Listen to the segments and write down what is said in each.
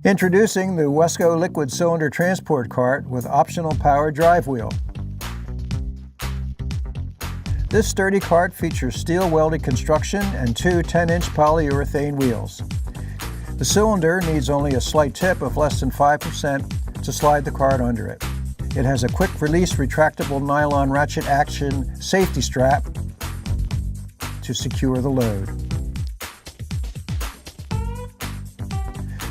Introducing the Wesco liquid cylinder transport cart with optional power drive wheel. This sturdy cart features steel welded construction and two 10-inch polyurethane wheels. The cylinder needs only a slight tip of less than 5% to slide the cart under it. It has a quick release retractable nylon ratchet action safety strap to secure the load.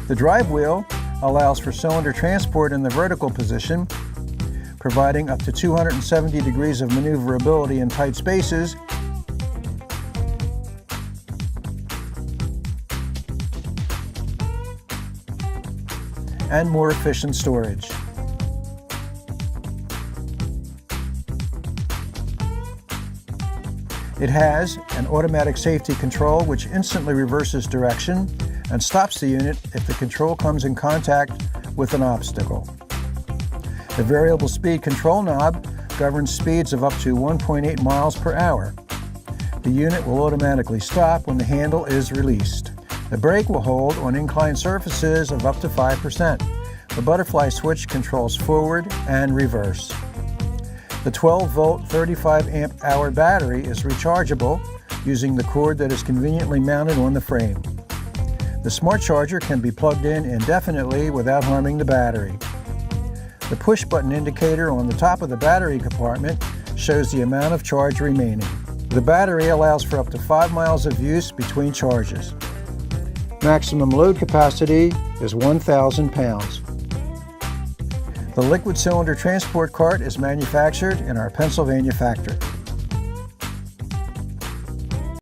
The drive wheel allows for cylinder transport in the vertical position, providing up to 270 degrees of maneuverability in tight spaces, and more efficient storage. It has an automatic safety control which instantly reverses direction and stops the unit if the control comes in contact with an obstacle. The variable speed control knob governs speeds of up to 1.8 miles per hour. The unit will automatically stop when the handle is released. The brake will hold on inclined surfaces of up to 5%. The butterfly switch controls forward and reverse. The 12-volt 35-amp-hour battery is rechargeable using the cord that is conveniently mounted on the frame. The smart charger can be plugged in indefinitely without harming the battery. The push-button indicator on the top of the battery compartment shows the amount of charge remaining. The battery allows for up to 5 miles of use between charges. Maximum load capacity is 1,000 pounds. The liquid cylinder transport cart is manufactured in our Pennsylvania factory.